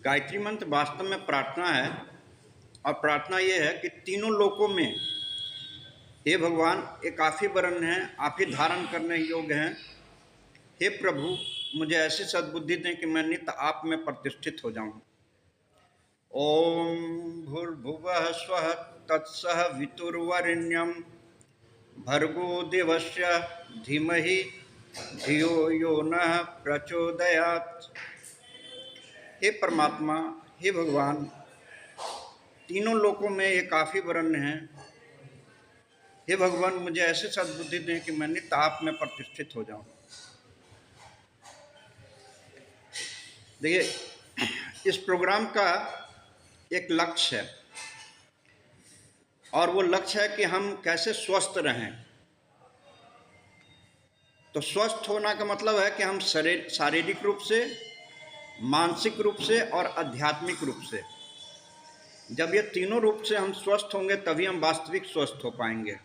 गायत्री मंत्र वास्तव में प्रार्थना है। और प्रार्थना ये है कि तीनों लोकों में हे भगवान एक आप ही वरण हैं, आप ही धारण करने योग्य हैं। हे प्रभु मुझे ऐसी सद्बुद्धि दें कि मैं नित्य आप में प्रतिष्ठित हो जाऊं। ओम भूर्भुवः स्वः तत्सः वितुर्वरेण्यं भर्गो देवस्य धीमहि धियो यो नः प्रचोदयात्। हे परमात्मा, हे भगवान, तीनों लोकों में एक काफी वरण है। हे भगवान मुझे ऐसे सद्बुद्धि दें कि मैं नित्य आप में प्रतिष्ठित हो जाऊं। देखिए, इस प्रोग्राम का एक लक्ष्य है और वो लक्ष्य है कि हम कैसे स्वस्थ रहें। तो स्वस्थ होना का मतलब है कि हम शारीरिक रूप से, मानसिक रूप से और आध्यात्मिक रूप से, जब ये तीनों रूप से हम स्वस्थ होंगे तभी हम वास्तविक स्वस्थ हो पाएंगे।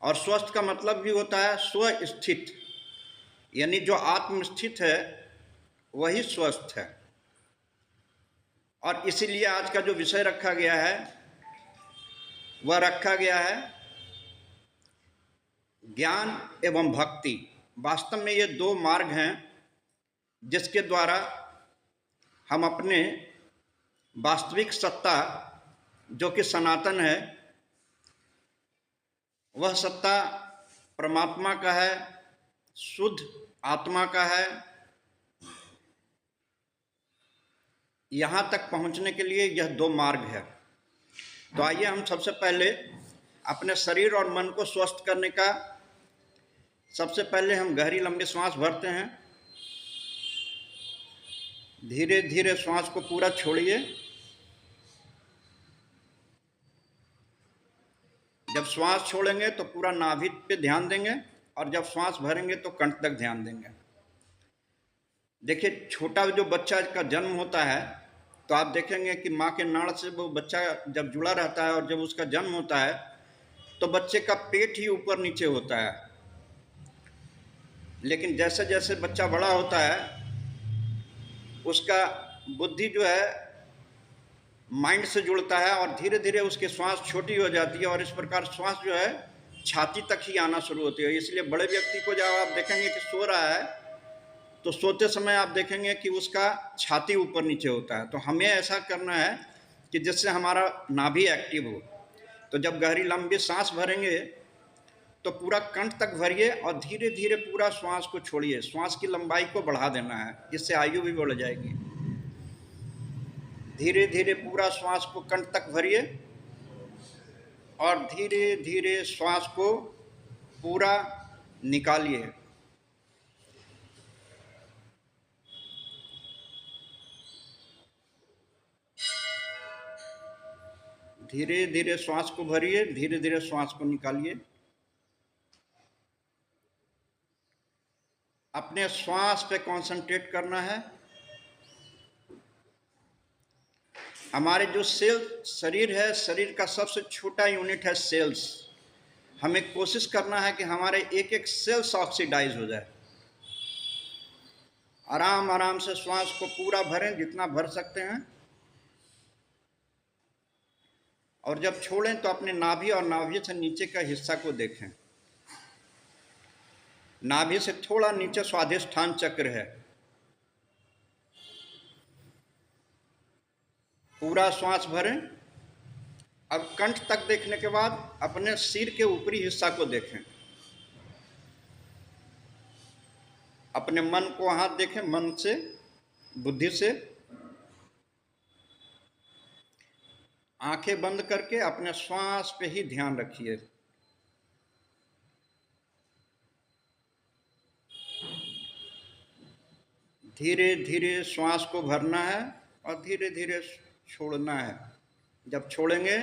और स्वस्थ का मतलब भी होता है स्वस्थित, यानी जो आत्मस्थित है वही स्वस्थ है। और इसीलिए आज का जो विषय रखा गया है वह रखा गया है ज्ञान एवं भक्ति। वास्तव में ये दो मार्ग हैं जिसके द्वारा हम अपने वास्तविक सत्ता, जो कि सनातन है, वह सत्ता परमात्मा का है, शुद्ध आत्मा का है, यहाँ तक पहुँचने के लिए यह दो मार्ग है। तो आइए हम सबसे पहले अपने शरीर और मन को स्वस्थ करने का, सबसे पहले हम गहरी लंबी सांस भरते हैं। धीरे धीरे सांस को पूरा छोड़िए। जब श्वास छोड़ेंगे तो पूरा नाभि पे ध्यान देंगे और जब श्वास भरेंगे तो कंठ तक ध्यान देंगे। देखिए, छोटा जो बच्चा का जन्म होता है तो आप देखेंगे कि माँ के नाड़ से वो बच्चा जब जुड़ा रहता है और जब उसका जन्म होता है तो बच्चे का पेट ही ऊपर नीचे होता है। लेकिन जैसे जैसे बच्चा बड़ा होता है उसका बुद्धि जो है माइंड से जुड़ता है और धीरे धीरे उसकी श्वास छोटी हो जाती है और इस प्रकार श्वास जो है छाती तक ही आना शुरू होती है। इसलिए बड़े व्यक्ति को जब आप देखेंगे कि सो रहा है तो सोते समय आप देखेंगे कि उसका छाती ऊपर नीचे होता है। तो हमें ऐसा करना है कि जिससे हमारा नाभि एक्टिव हो। तो जब गहरी लंबी सांस भरेंगे तो पूरा कंठ तक भरिए और धीरे धीरे पूरा श्वास को छोड़िए। श्वास की लंबाई को बढ़ा देना है, जिससे आयु भी बढ़ जाएगी। धीरे धीरे पूरा श्वास को कंठ तक भरिए और धीरे धीरे श्वास को पूरा निकालिए। धीरे धीरे श्वास को भरिए, धीरे धीरे श्वास को निकालिए। अपने श्वास पे कंसंट्रेट करना है। हमारे जो सेल शरीर है, शरीर का सबसे छोटा यूनिट है सेल्स। हमें कोशिश करना है कि हमारे एक एक सेल्स ऑक्सीडाइज हो जाए। आराम आराम से श्वास को पूरा भरें, जितना भर सकते हैं। और जब छोड़ें तो अपने नाभि और नाभि से नीचे का हिस्सा को देखें। नाभि से थोड़ा नीचे स्वादिष्ठान चक्र है। पूरा श्वास भरें। अब कंठ तक देखने के बाद अपने सिर के ऊपरी हिस्सा को देखें। अपने मन को वहां देखें, मन से, बुद्धि से। आंखें बंद करके अपने श्वास पे ही ध्यान रखिए। धीरे धीरे श्वास को भरना है और धीरे धीरे छोड़ना है। जब छोड़ेंगे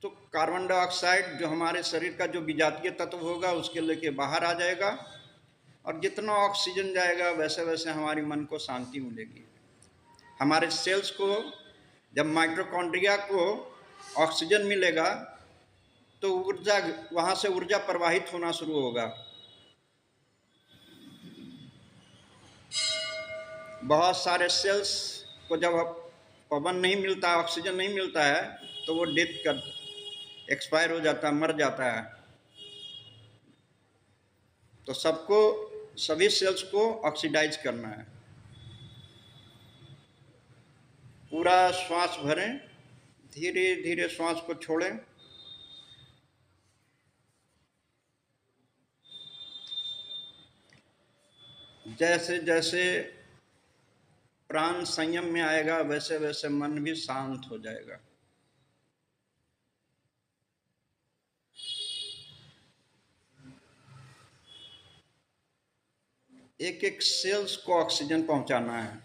तो कार्बन डाइऑक्साइड जो हमारे शरीर का जो विजातीय तत्व होगा उसके लेके बाहर आ जाएगा और जितना ऑक्सीजन जाएगा वैसे वैसे हमारी मन को शांति मिलेगी। हमारे सेल्स को, जब माइटोकॉन्ड्रिया को ऑक्सीजन मिलेगा तो ऊर्जा, वहाँ से ऊर्जा प्रवाहित होना शुरू होगा। बहुत सारे सेल्स को जब पवन नहीं मिलता, ऑक्सीजन नहीं मिलता है, तो वो डेथ कर एक्सपायर हो जाता है, मर जाता है। तो सबको, सभी सेल्स को ऑक्सीडाइज करना है। पूरा श्वास भरें, धीरे धीरे श्वास को छोड़ें। जैसे जैसे प्राण संयम में आएगा, वैसे वैसे मन भी शांत हो जाएगा। एक एक सेल्स को ऑक्सीजन पहुंचाना है।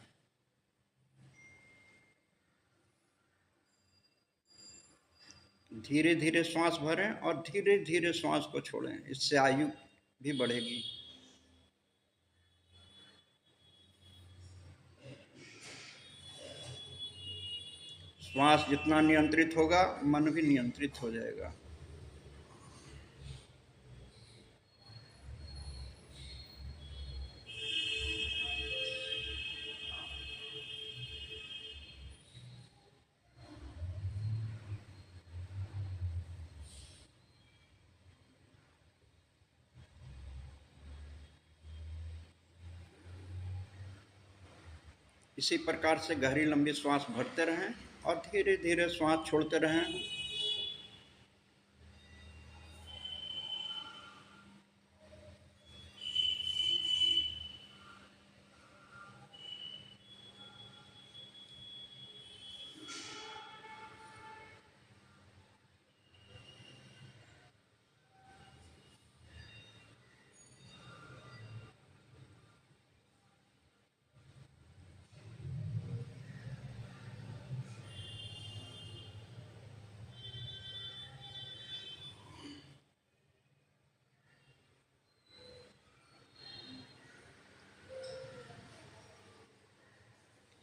धीरे धीरे श्वास भरें और धीरे धीरे श्वास को छोड़ें, इससे आयु भी बढ़ेगी। श्वास जितना नियंत्रित होगा, मन भी नियंत्रित हो जाएगा। इसी प्रकार से गहरी लंबी श्वास भरते रहें और धीरे धीरे श्वास छोड़ते रहें।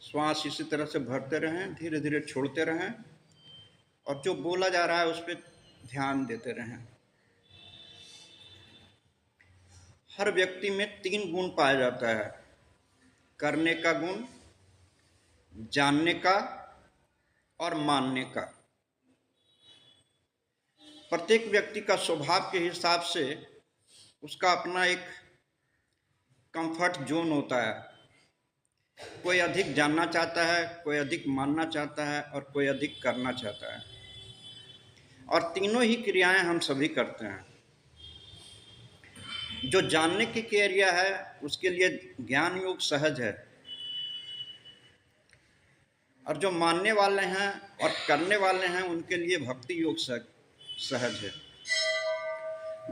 श्वास इसी तरह से भरते रहें, धीरे धीरे छोड़ते रहें और जो बोला जा रहा है उस पर ध्यान देते रहें। हर व्यक्ति में 3 गुण पाया जाता है: करने का गुण, जानने का और मानने का। प्रत्येक व्यक्ति का स्वभाव के हिसाब से उसका अपना एक कंफर्ट जोन होता है। कोई अधिक जानना चाहता है, कोई अधिक मानना चाहता है और कोई अधिक करना चाहता है। और तीनों ही क्रियाएं हम सभी करते हैं। जो जानने की क्रिया है उसके लिए ज्ञान योग सहज है, और जो मानने वाले हैं और करने वाले हैं उनके लिए भक्ति योग सहज है।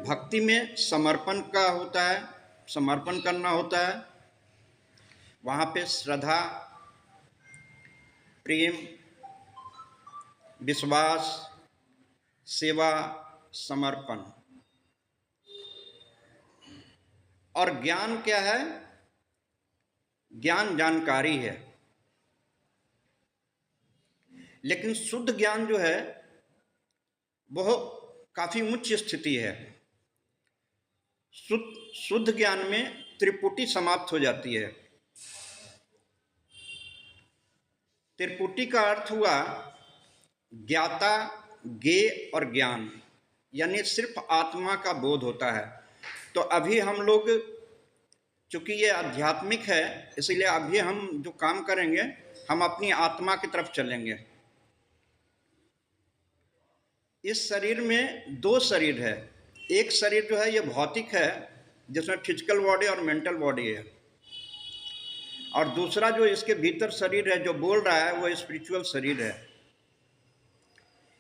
भक्ति में समर्पण का होता है, समर्पण करना होता है। वहाँ पे श्रद्धा, प्रेम, विश्वास, सेवा, समर्पण। और ज्ञान क्या है? ज्ञान जानकारी है, लेकिन शुद्ध ज्ञान जो है वह काफी उच्च स्थिति है। शुद्ध ज्ञान में त्रिपुटी समाप्त हो जाती है। त्रिपुटी का अर्थ हुआ ज्ञाता, ज्ञेय और ज्ञान, यानी सिर्फ आत्मा का बोध होता है। तो अभी हम लोग, चूंकि ये आध्यात्मिक है, इसलिए अभी हम जो काम करेंगे हम अपनी आत्मा की तरफ चलेंगे। इस शरीर में 2 शरीर है। एक शरीर जो है ये भौतिक है, जिसमें फिजिकल बॉडी और मेंटल बॉडी है, और दूसरा जो इसके भीतर शरीर है जो बोल रहा है वो स्पिरिचुअल शरीर है।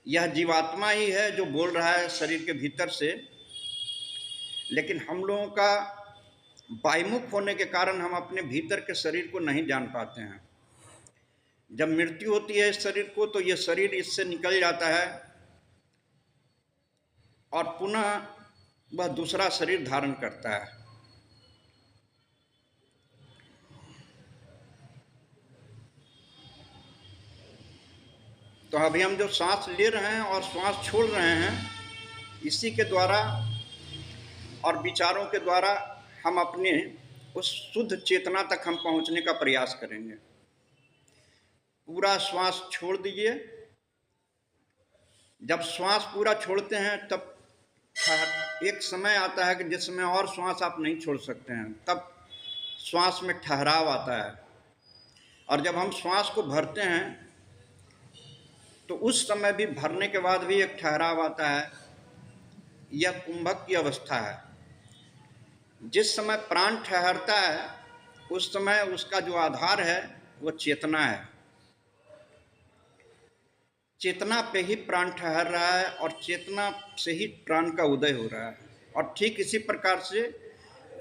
यह जीवात्मा ही है जो बोल रहा है शरीर के भीतर से, लेकिन हम लोगों का बाह्यमुख होने के कारण हम अपने भीतर के शरीर को नहीं जान पाते हैं। जब मृत्यु होती है इस शरीर को, तो यह शरीर इससे निकल जाता है और पुनः वह दूसरा शरीर धारण करता है। तो अभी हम जो सांस ले रहे हैं और श्वास छोड़ रहे हैं, इसी के द्वारा और विचारों के द्वारा हम अपने उस शुद्ध चेतना तक हम पहुंचने का प्रयास करेंगे। पूरा श्वास छोड़ दीजिए। जब श्वास पूरा छोड़ते हैं तब एक समय आता है कि जिस समय और श्वास आप नहीं छोड़ सकते हैं, तब श्वास में ठहराव आता है। और जब हम श्वास को भरते हैं तो उस समय भी भरने के बाद भी एक ठहराव आता है। यह कुंभक की अवस्था है। जिस समय प्राण ठहरता है उस समय उसका जो आधार है वो चेतना है। चेतना पे ही प्राण ठहर रहा है और चेतना से ही प्राण का उदय हो रहा है। और ठीक इसी प्रकार से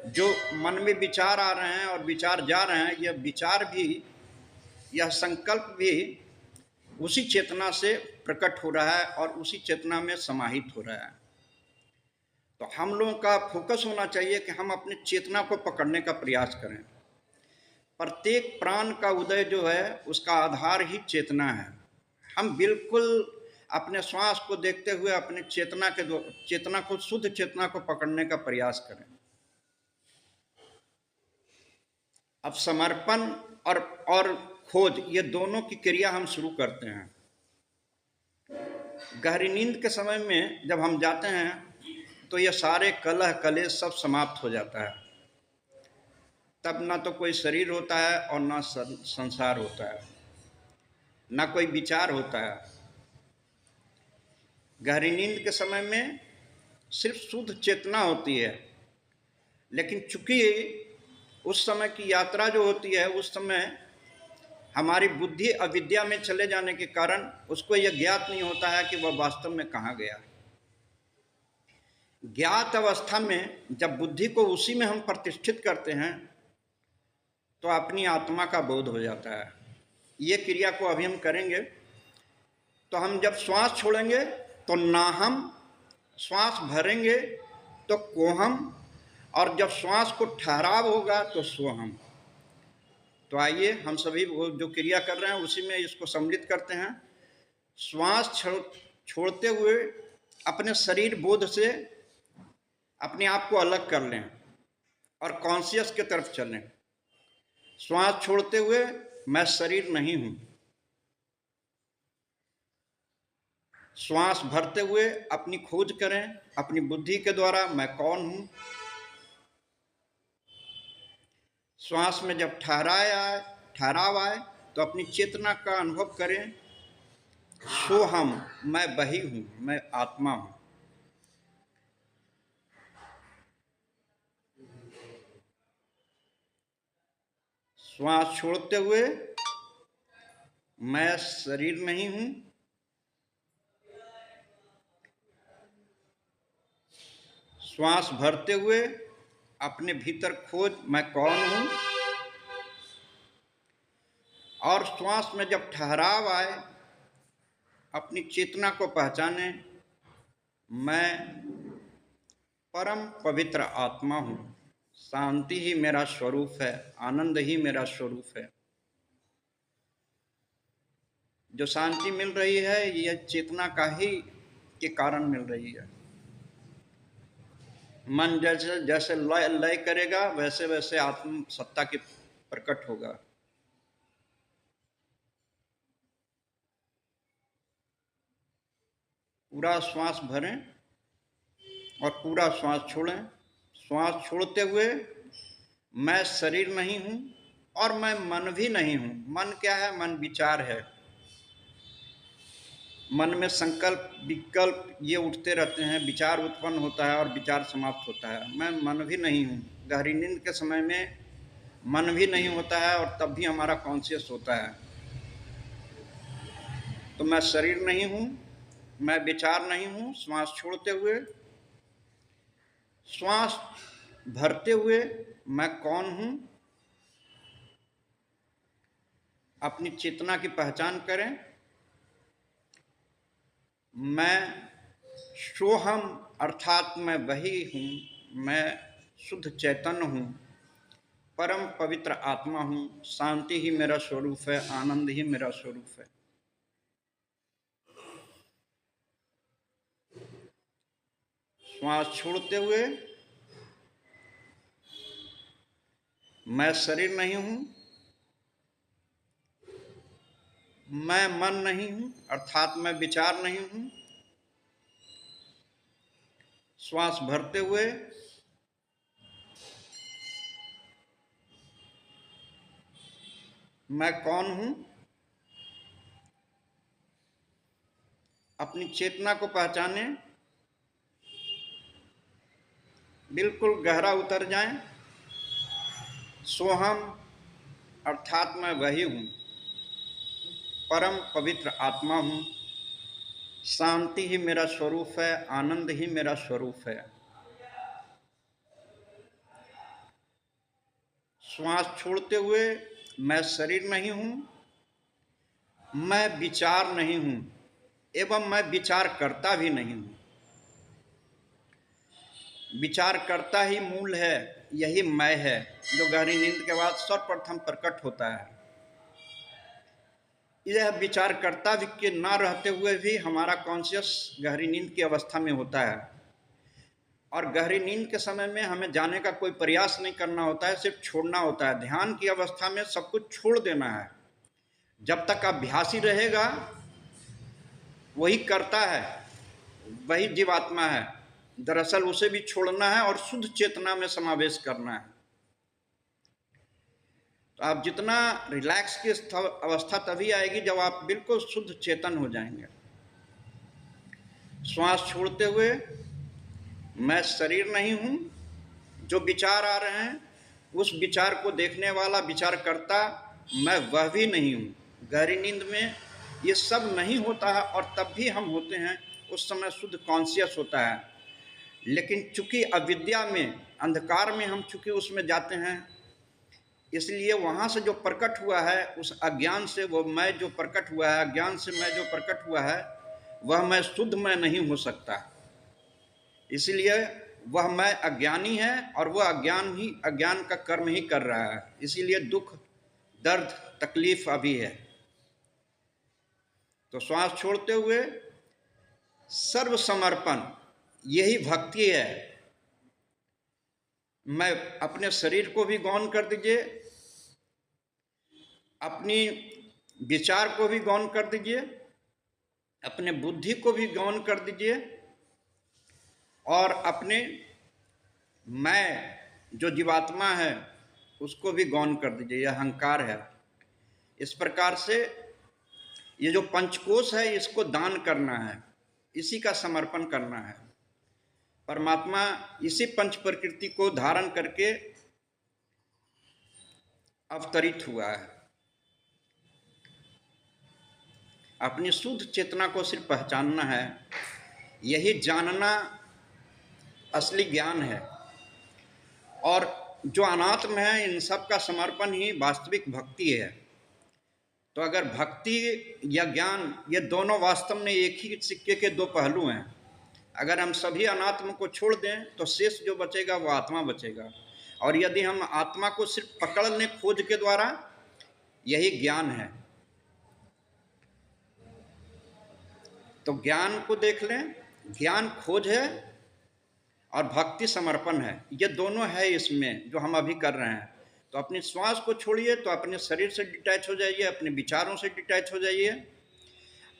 जो मन में विचार आ रहे हैं और विचार जा रहे हैं, यह विचार भी, यह संकल्प भी उसी चेतना से प्रकट हो रहा है और उसी चेतना में समाहित हो रहा है। तो हम लोगों का फोकस होना चाहिए कि हम अपनी चेतना को पकड़ने का प्रयास करें। प्रत्येक प्राण का उदय जो है उसका आधार ही चेतना है। हम बिल्कुल अपने श्वास को देखते हुए अपने चेतना को, शुद्ध चेतना को पकड़ने का प्रयास करें। अब समर्पण और खोज, ये दोनों की क्रिया हम शुरू करते हैं। गहरी नींद के समय में जब हम जाते हैं तो ये सारे कलह कलेश सब समाप्त हो जाता है। तब ना तो कोई शरीर होता है और ना संसार होता है, ना कोई विचार होता है। गहरी नींद के समय में सिर्फ शुद्ध चेतना होती है। लेकिन चूंकि उस समय की यात्रा जो होती है, उस समय हमारी बुद्धि अविद्या में चले जाने के कारण उसको यह ज्ञात नहीं होता है कि वह वास्तव में कहाँ गया। ज्ञात अवस्था में जब बुद्धि को उसी में हम प्रतिष्ठित करते हैं तो अपनी आत्मा का बोध हो जाता है। ये क्रिया को अभी हम करेंगे। तो हम जब श्वास छोड़ेंगे तो नाहम, श्वास भरेंगे तो कोहम, और जब श्वास को ठहराव होगा तो सोहम। तो आइए हम सभी वो जो क्रिया कर रहे हैं उसी में इसको सम्मिलित करते हैं। श्वास छोड़ते हुए अपने शरीर बोध से अपने आप को अलग कर लें और कॉन्शियस के तरफ चलें। श्वास छोड़ते हुए मैं शरीर नहीं हूं। श्वास भरते हुए अपनी खोज करें अपनी बुद्धि के द्वारा, मैं कौन हूं। श्वास में जब ठहराव आए तो अपनी चेतना का अनुभव करें। सोहम, मैं वही हूं, मैं आत्मा हूं। श्वास छोड़ते हुए मैं शरीर नहीं हूं। श्वास भरते हुए अपने भीतर खोज, मैं कौन हूं। और श्वास में जब ठहराव आए अपनी चेतना को पहचाने, मैं परम पवित्र आत्मा हूं। शांति ही मेरा स्वरूप है, आनंद ही मेरा स्वरूप है। जो शांति मिल रही है यह चेतना का ही के कारण मिल रही है। मन जैसे जैसे लय करेगा वैसे वैसे आत्म सत्ता की प्रकट होगा। पूरा श्वास भरें और पूरा श्वास छोड़ें। श्वास छोड़ते हुए मैं शरीर नहीं हूं और मैं मन भी नहीं हूं। मन क्या है? मन विचार है। मन में संकल्प विकल्प ये उठते रहते हैं, विचार उत्पन्न होता है और विचार समाप्त होता है। मैं मन भी नहीं हूँ। गहरी नींद के समय में मन भी नहीं होता है और तब भी हमारा कॉन्शियस होता है। तो मैं शरीर नहीं हूँ, मैं विचार नहीं हूँ। श्वास छोड़ते हुए, श्वास भरते हुए मैं कौन हूँ, अपनी चेतना की पहचान करें। मैं सोहम अर्थात मैं वही हूँ, मैं शुद्ध चैतन्य हूँ, परम पवित्र आत्मा हूँ। शांति ही मेरा स्वरूप है, आनंद ही मेरा स्वरूप है। श्वास छोड़ते हुए मैं शरीर नहीं हूँ, मैं मन नहीं हूँ अर्थात मैं विचार नहीं हूँ। श्वास भरते हुए मैं कौन हूँ, अपनी चेतना को पहचाने, बिल्कुल गहरा उतर जाएं। सोहम अर्थात मैं वही हूँ, परम पवित्र आत्मा हूँ, शांति ही मेरा स्वरूप है, आनंद ही मेरा स्वरूप है। श्वास छोड़ते हुए मैं शरीर नहीं हूँ, मैं विचार नहीं हूँ एवं मैं विचार करता भी नहीं हूँ। विचार करता ही मूल है, यही मैं है जो गहरी नींद के बाद सर्वप्रथम प्रकट होता है। यह विचार करता भी के ना रहते हुए भी हमारा कॉन्शियस गहरी नींद की अवस्था में होता है, और गहरी नींद के समय में हमें जाने का कोई प्रयास नहीं करना होता है, सिर्फ छोड़ना होता है। ध्यान की अवस्था में सब कुछ छोड़ देना है। जब तक अभ्यासी रहेगा वही करता है, वही जीवात्मा है, दरअसल उसे भी छोड़ना है और शुद्ध चेतना में समावेश करना है। तो आप जितना रिलैक्स की अवस्था तभी आएगी जब आप बिल्कुल शुद्ध चेतन हो जाएंगे। श्वास छोड़ते हुए मैं शरीर नहीं हूँ, जो विचार आ रहे हैं उस विचार को देखने वाला विचार करता मैं वह भी नहीं हूँ। गहरी नींद में ये सब नहीं होता है और तब भी हम होते हैं, उस समय शुद्ध कॉन्शियस होता है। लेकिन चूंकि अविद्या में, अंधकार में हम चूंकि उसमें जाते हैं, इसलिए वहाँ से जो प्रकट हुआ है उस अज्ञान से, वो मैं जो प्रकट हुआ है, अज्ञान से मैं जो प्रकट हुआ है, वह मैं शुद्ध मैं नहीं हो सकता। इसलिए वह मैं अज्ञानी है और वह अज्ञान ही, अज्ञान का कर्म ही कर रहा है। इसीलिए दुख, दर्द, तकलीफ अभी है। तो श्वास छोड़ते हुए सर्व समर्पण, यही भक्ति है। मैं अपने शरीर को भी गौण कर दीजिए, अपनी विचार को भी गौण कर दीजिए, अपने बुद्धि को भी गौण कर दीजिए, और अपने मैं जो जीवात्मा है उसको भी गौण कर दीजिए। यह अहंकार है। इस प्रकार से ये जो पंचकोश है इसको दान करना है, इसी का समर्पण करना है। परमात्मा इसी पंच प्रकृति को धारण करके अवतरित हुआ है। अपनी शुद्ध चेतना को सिर्फ पहचानना है, यही जानना असली ज्ञान है। और जो अनात्म है, इन सब का समर्पण ही वास्तविक भक्ति है। तो अगर भक्ति या ज्ञान, ये दोनों वास्तव में एक ही सिक्के के दो पहलू हैं। अगर हम सभी अनात्म को छोड़ दें तो शेष जो बचेगा वो आत्मा बचेगा। और यदि हम आत्मा को सिर्फ पकड़ लें खोज के द्वारा, यही ज्ञान है। तो ज्ञान को देख लें, ज्ञान खोज है और भक्ति समर्पण है। ये दोनों है इसमें जो हम अभी कर रहे हैं। तो अपनी श्वास को छोड़िए, तो अपने शरीर से डिटैच हो जाइए, अपने विचारों से डिटैच हो जाइए,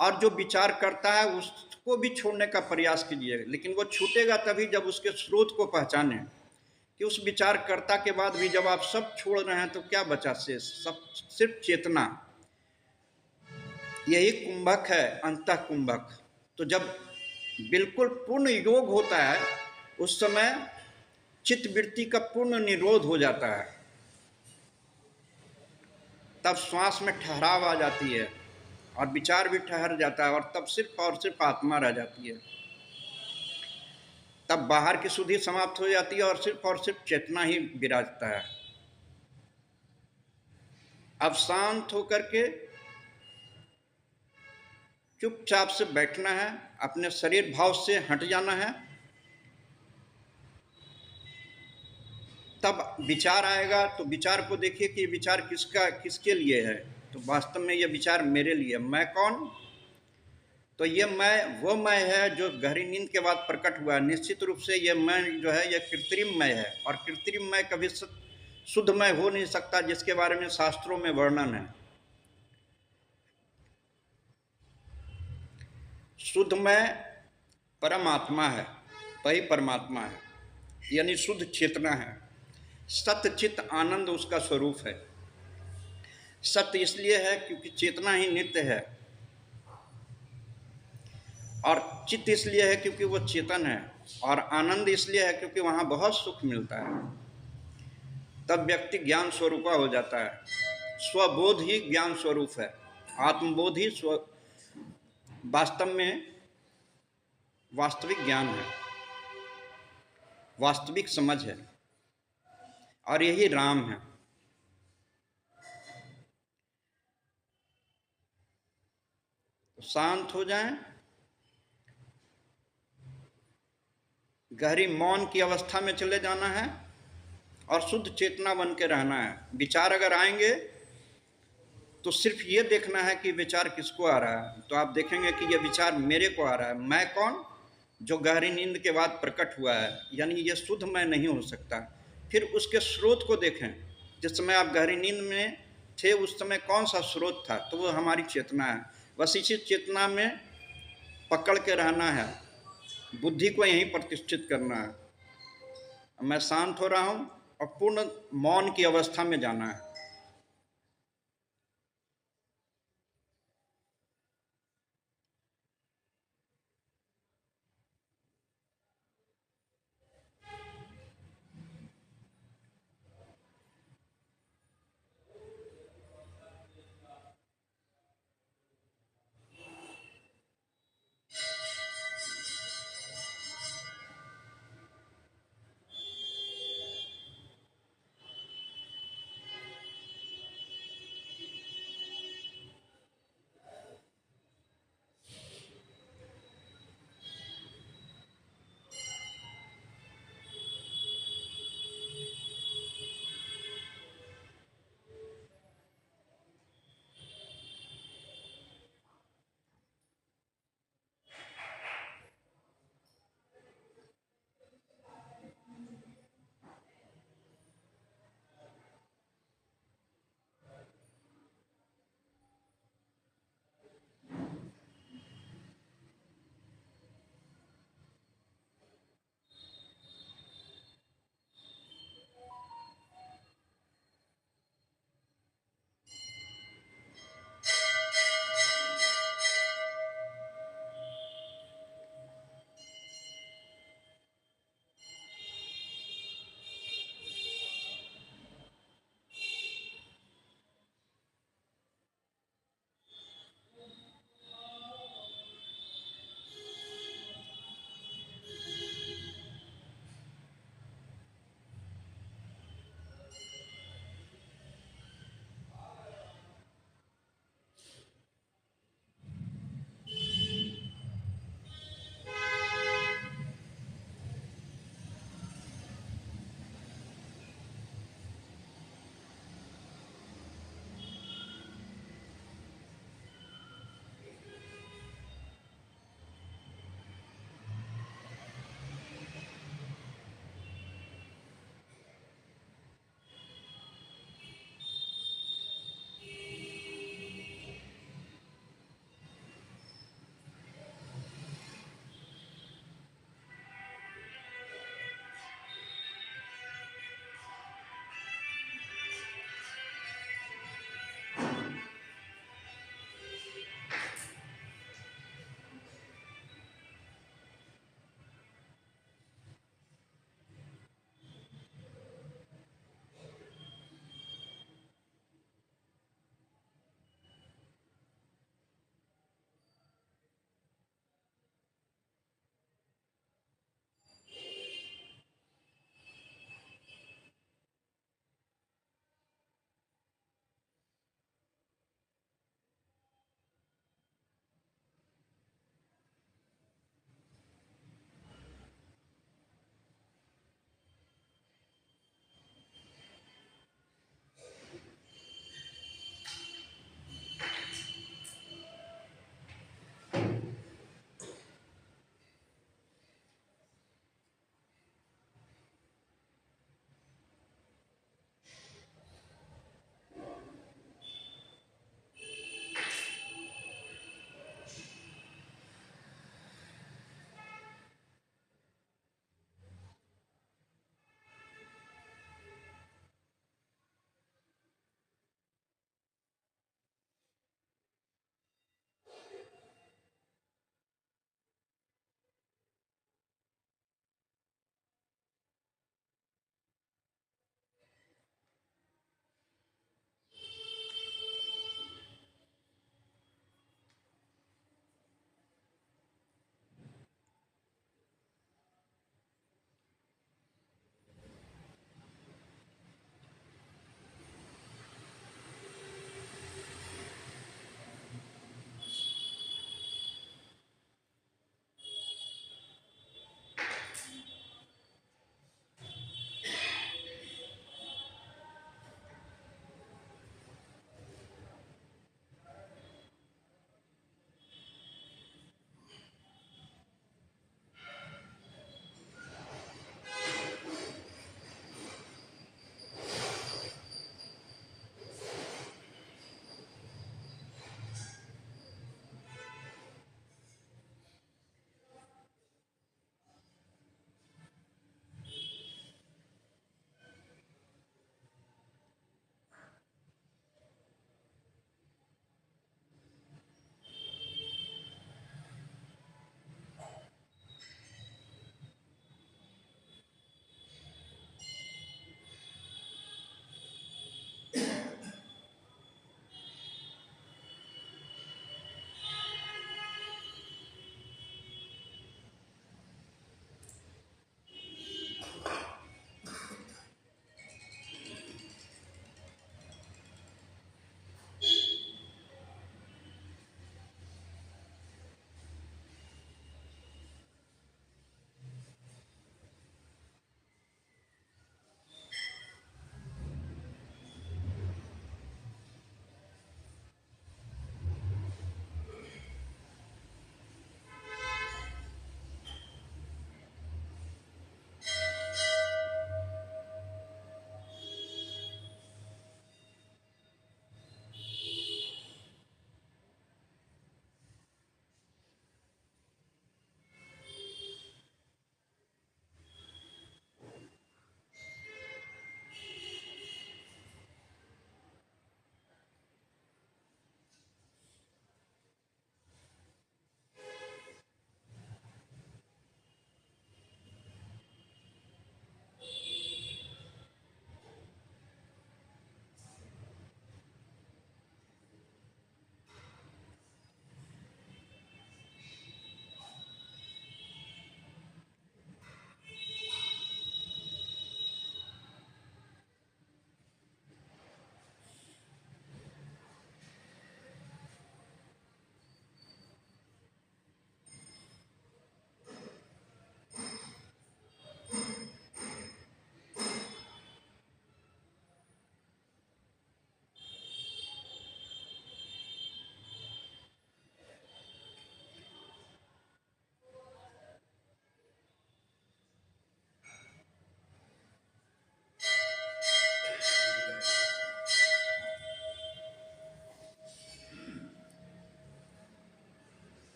और जो विचार करता है उसको भी छोड़ने का प्रयास कीजिए। लेकिन वो छूटेगा तभी जब उसके स्रोत को पहचाने कि उस विचारकर्ता के बाद भी जब आप सब छोड़ रहे हैं तो क्या बचा शेष? सब सिर्फ चेतना। यही कुंभक है, अंतः कुंभक। तो जब बिल्कुल पूर्ण योग होता है उस समय चित्तवृत्ति का पूर्ण निरोध हो जाता है। तब श्वास में ठहराव आ जाती है और विचार भी ठहर जाता है, और तब सिर्फ और सिर्फ आत्मा रह जाती है। तब बाहर की सुधि समाप्त हो जाती है और सिर्फ चेतना ही विराजता है। अब शांत होकर के चुपचाप से बैठना है, अपने शरीर भाव से हट जाना है। तब विचार आएगा तो विचार को देखिए कि विचार किसके लिए है। तो वास्तव में ये विचार मेरे लिए। मैं कौन? तो ये मैं वो मैं है जो गहरी नींद के बाद प्रकट हुआ है। निश्चित रूप से ये मैं जो है ये कृत्रिम मैं है, और कृत्रिम मैं कभी शुद्धमय हो नहीं सकता, जिसके बारे में शास्त्रों में वर्णन है। शुद्धमय परमात्मा है, वही परमात्मा है, यानी शुद्ध चेतना है। सत्य चित्त आनंद उसका स्वरूप है। सत्य इसलिए है क्योंकि चेतना ही नित्य है, और चित्त इसलिए है क्योंकि वो चेतन है, और आनंद इसलिए है क्योंकि वहाँ बहुत सुख मिलता है। तब व्यक्ति ज्ञान स्वरूपा हो जाता है। स्वबोध ही ज्ञान स्वरूप है। आत्मबोध ही वास्तव में वास्तविक ज्ञान है, वास्तविक समझ है, और यही राम है। तो शांत हो जाएं, गहरी मौन की अवस्था में चले जाना है और शुद्ध चेतना बन के रहना है। विचार अगर आएंगे तो सिर्फ ये देखना है कि विचार किसको आ रहा है। तो आप देखेंगे कि ये विचार मेरे को आ रहा है। मैं कौन? जो गहरी नींद के बाद प्रकट हुआ है, यानी ये शुद्ध मैं नहीं हो सकता। फिर उसके स्रोत को देखें। जिस समय आप गहरी नींद में थे उस समय कौन सा स्रोत था? तो वो हमारी चेतना है। बस इसी चेतना में पकड़ के रहना है, बुद्धि को यहीं प्रतिष्ठित करना है। मैं शांत हो रहा हूँ और पूर्ण मौन की अवस्था में जाना है।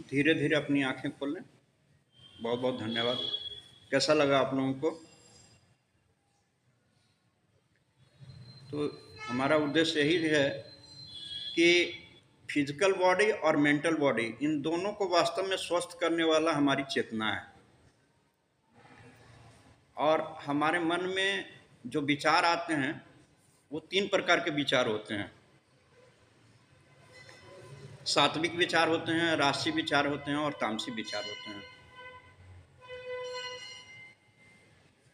धीरे धीरे अपनी आंखें खोल लें। बहुत बहुत धन्यवाद। कैसा लगा आप लोगों को? तो हमारा उद्देश्य यही है कि फिजिकल बॉडी और मेंटल बॉडी, इन दोनों को वास्तव में स्वस्थ करने वाला हमारी चेतना है। और हमारे मन में जो विचार आते हैं वो 3 प्रकार के विचार होते हैं। सात्विक विचार होते हैं, राजसी विचार होते हैं और तामसी विचार होते हैं।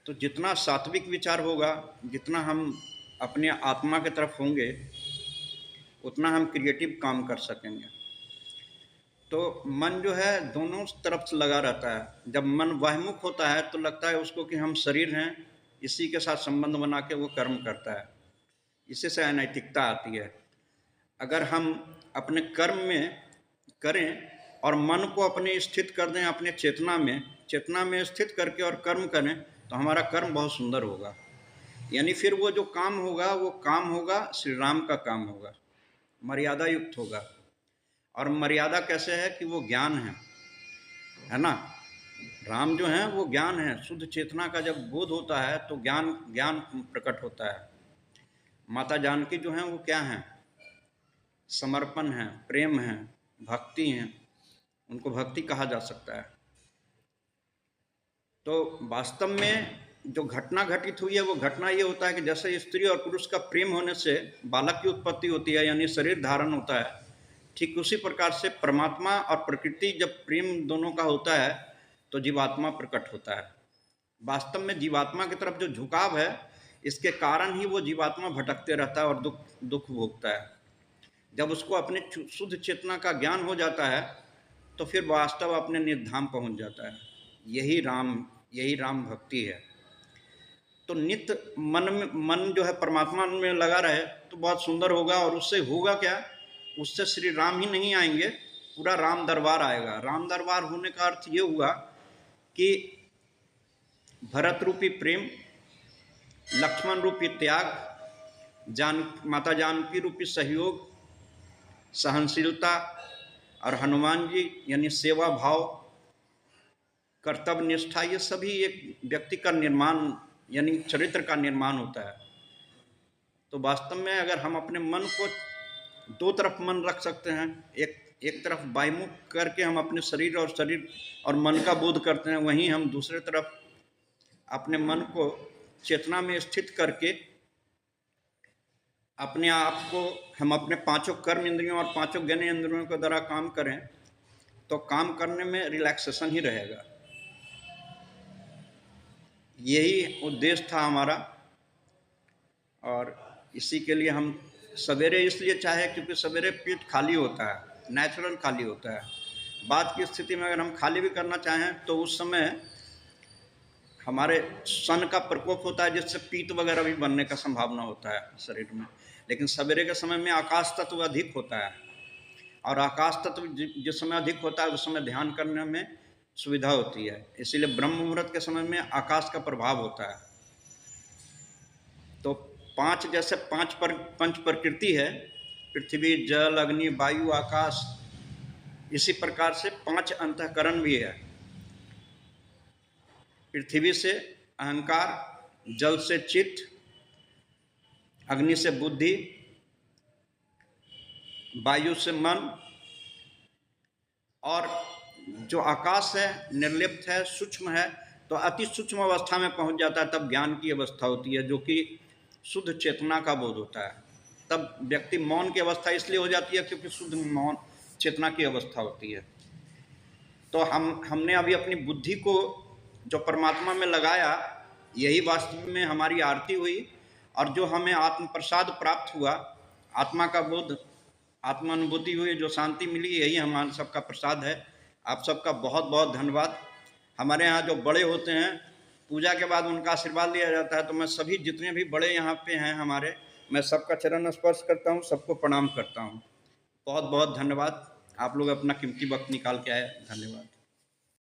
तो जितना सात्विक विचार होगा, जितना हम अपने आत्मा की तरफ होंगे, उतना हम क्रिएटिव काम कर सकेंगे। तो मन जो है दोनों तरफ से लगा रहता है। जब मन बहिर्मुख होता है तो लगता है उसको कि हम शरीर हैं, इसी के साथ संबंध बना के वो कर्म करता है। इसी से अनैतिकता आती है। अगर हम अपने कर्म में करें और मन को अपने स्थित कर दें अपने चेतना में स्थित करके और कर्म करें, तो हमारा कर्म बहुत सुंदर होगा। यानी फिर वो जो काम होगा श्री राम का काम होगा, मर्यादा युक्त होगा। और मर्यादा कैसे है कि वो ज्ञान है ना। राम जो है वो ज्ञान है। शुद्ध चेतना का जब बोध होता है तो ज्ञान प्रकट होता है। माता जानकी जो है वो क्या है? समर्पण है, प्रेम है, भक्ति है। उनको भक्ति कहा जा सकता है। तो वास्तव में जो घटना घटित हुई है वो घटना ये होता है कि जैसे स्त्री और पुरुष का प्रेम होने से बालक की उत्पत्ति होती है, यानी शरीर धारण होता है, ठीक उसी प्रकार से परमात्मा और प्रकृति जब प्रेम दोनों का होता है तो जीवात्मा प्रकट होता है। वास्तव में जीवात्मा की तरफ जो झुकाव है, इसके कारण ही वो जीवात्मा भटकते रहता है और दुख भोगता है। जब उसको अपने शुद्ध चेतना का ज्ञान हो जाता है तो फिर वास्तव अपने निर्धाम पहुंच जाता है। यही राम भक्ति है। तो नित्य मन जो है परमात्मा में लगा रहे तो बहुत सुंदर होगा। और उससे होगा क्या? उससे श्री राम ही नहीं आएंगे, पूरा राम दरबार आएगा। राम दरबार होने का अर्थ ये हुआ कि भरत रूपी प्रेम, लक्ष्मण रूपी त्याग, माता जानकी रूपी सहयोग, सहनशीलता, और हनुमान जी यानी सेवा भाव, कर्तव्य निष्ठा, ये सभी एक व्यक्ति का निर्माण यानी चरित्र का निर्माण होता है। तो वास्तव में अगर हम अपने मन को 2 तरफ मन रख सकते हैं, एक तरफ बाह्यमुख करके हम अपने शरीर और मन का बोध करते हैं, वहीं हम दूसरे तरफ अपने मन को चेतना में स्थित करके अपने आप को हम अपने 5 कर्म इंद्रियों और 5 ज्ञान इंद्रियों के द्वारा काम करें तो काम करने में रिलैक्सेशन ही रहेगा। यही उद्देश्य था हमारा। और इसी के लिए हम सवेरे इसलिए चाहे क्योंकि सवेरे पेट खाली होता है, नेचुरल खाली होता है। बाद की स्थिति में अगर हम खाली भी करना चाहें तो उस समय हमारे सन का प्रकोप होता है, जिससे पीत वगैरह भी बनने का संभावना होता है शरीर में। लेकिन सवेरे के समय में आकाश तत्व अधिक होता है, और आकाश तत्व जिस समय अधिक होता है उस समय ध्यान करने में सुविधा होती है। इसीलिए ब्रह्म मुहूर्त के समय में आकाश का प्रभाव होता है। तो 5 जैसे पंच प्रकृति है, पृथ्वी, जल, अग्नि, वायु, आकाश, इसी प्रकार से 5 अंतःकरण भी है। पृथ्वी से अहंकार, जल से चित्त, अग्नि से बुद्धि, वायु से मन, और जो आकाश है निर्लिप्त है, सूक्ष्म है। तो अति सूक्ष्म अवस्था में पहुंच जाता है, तब ज्ञान की अवस्था होती है, जो कि शुद्ध चेतना का बोध होता है। तब व्यक्ति मौन की अवस्था इसलिए हो जाती है क्योंकि शुद्ध मौन चेतना की अवस्था होती है। तो हमने अभी अपनी बुद्धि को जो परमात्मा में लगाया, यही वास्तव में हमारी आरती हुई। और जो हमें आत्म प्रसाद प्राप्त हुआ, आत्मा का बोध, आत्मानुभूति हुई, जो शांति मिली, यही हमारे सबका प्रसाद है। आप सबका बहुत बहुत धन्यवाद। हमारे यहाँ जो बड़े होते हैं, पूजा के बाद उनका आशीर्वाद लिया जाता है। तो मैं सभी जितने भी बड़े यहाँ पे हैं हमारे, मैं सबका चरण स्पर्श करता हूँ, सबको प्रणाम करता हूँ। बहुत बहुत धन्यवाद। आप लोग अपना कीमती वक्त निकाल के आए, धन्यवाद।